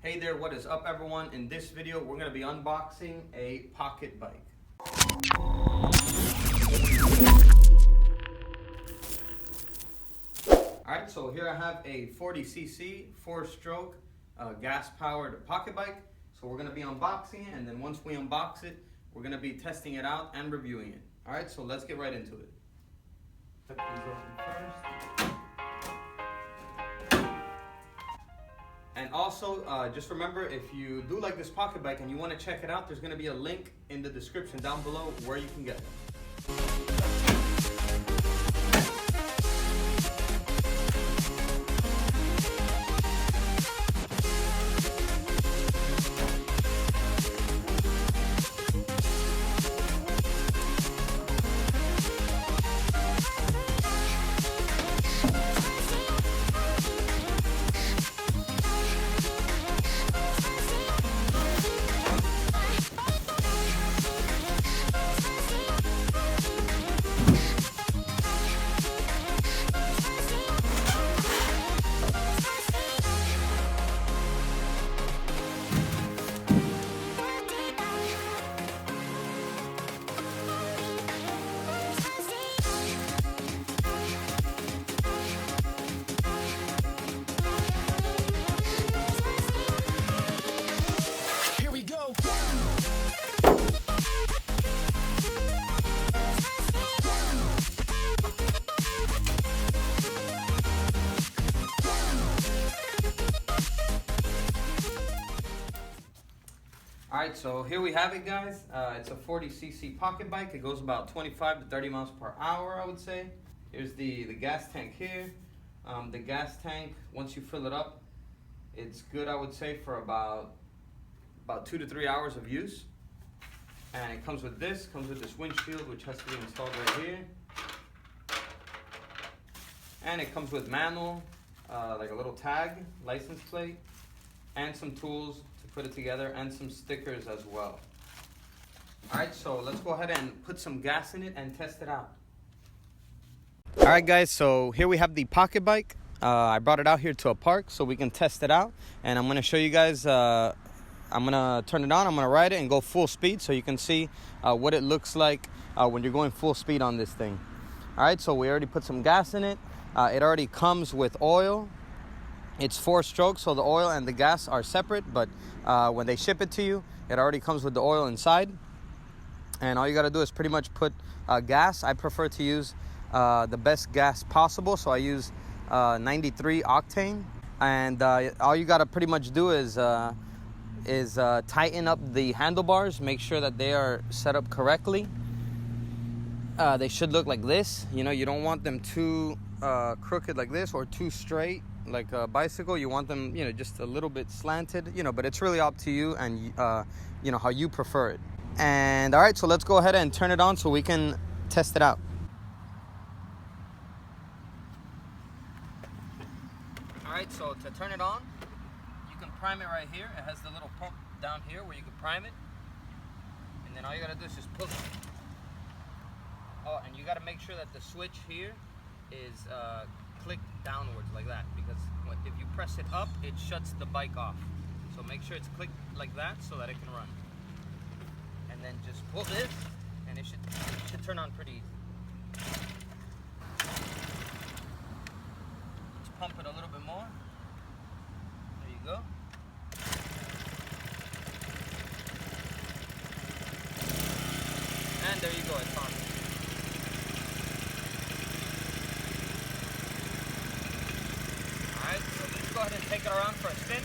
Hey there, what is up everyone? In this video, we're going to be unboxing a pocket bike. Alright, so here I have a 40cc 4-stroke gas-powered pocket bike. So we're going to be unboxing it, and then once we unbox it, we're going to be testing it out and reviewing it. Alright, so let's get right into it. Cut these open first. And also, just remember, if you do like this pocket bike and you want to check it out, there's going to be a link in the description down below where you can get it. Alright, so here we have it, guys. It's a 40cc pocket bike. It goes about 25 to 30 miles per hour, I would say. Here's the gas tank here. The gas tank, once you fill it up, it's good, I would say, for about 2 to 3 hours of use. And it comes with this windshield, which has to be installed right here. And it comes with manual, like a little tag, license plate, and some tools to put it together, and some stickers as well. Alright, so let's go ahead and put some gas in it and test it out. Alright guys, so here we have the pocket bike. I brought it out here to a park so we can test it out, and I'm going to show you guys. I'm going to turn it on, I'm going to ride it and go full speed so you can see what it looks like when you're going full speed on this thing. Alright, so we already put some gas in it. It already comes with oil. It's 4 strokes, so the oil and the gas are separate, but when they ship it to you, it already comes with the oil inside. And all you got to do is pretty much put gas. I prefer to use the best gas possible, so I use 93 octane. And all you got to pretty much do is tighten up the handlebars, make sure that they are set up correctly. They should look like this. You know, you don't want them too crooked like this or too straight like a bicycle. You want them, you know, just a little bit slanted, you know, but it's really up to you and you know, how you prefer it. And all right, so let's go ahead and turn it on so we can test it out. All right, so to turn it on, you can prime it right here. It has the little pump down here where you can prime it, and then all you gotta do is just pull it. Oh, and you gotta make sure that the switch here is clicked downwards like that, because if you press it up, it shuts the bike off. So make sure it's clicked like that so that it can run. And then just pull this, and it should turn on pretty easy. Let's pump it a little bit more. There you go. And there you go, it's on. Alright, so let's go ahead and take it around for a spin.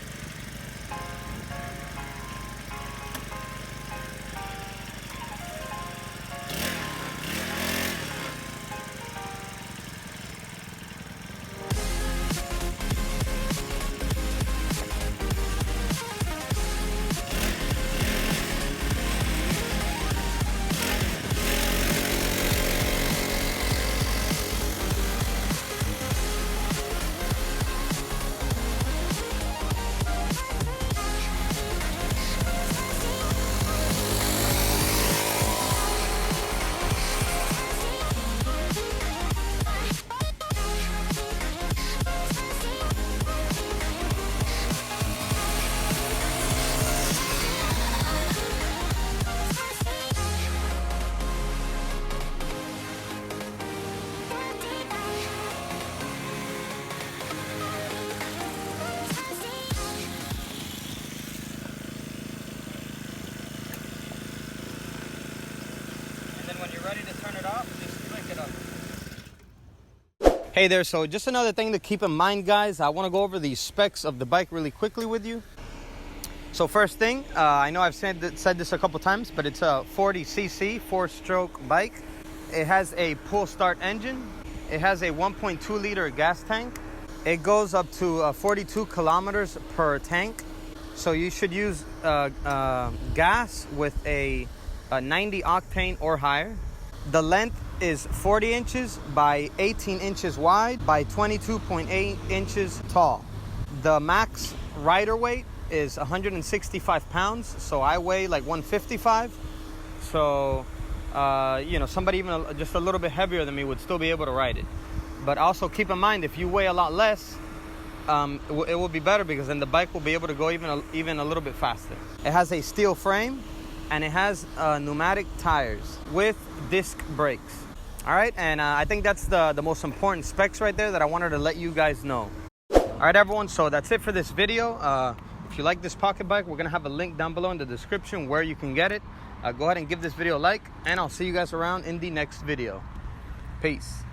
you're ready to turn it off, just click it up. Hey there, so just another thing to keep in mind, guys. I want to go over the specs of the bike really quickly with you. So first thing, I know I've said this a couple times, but it's a 40cc 4-stroke bike. It has a pull start engine. It has a 1.2 liter gas tank. It goes up to 42 kilometers per tank. So you should use gas with a 90 octane or higher. The length is 40 inches by 18 inches wide by 22.8 inches tall. The max rider weight is 165 pounds, so I weigh like 155. So, somebody even just a little bit heavier than me would still be able to ride it. But also keep in mind, if you weigh a lot less, it will be better, because then the bike will be able to go even a little bit faster. It has a steel frame, and it has pneumatic tires with disc brakes. All right, and I think that's the most important specs right there that I wanted to let you guys know. All right, everyone, so that's it for this video. If you like this pocket bike, we're gonna have a link down below in the description where you can get it. Go ahead and give this video a like, and I'll see you guys around in the next video. Peace.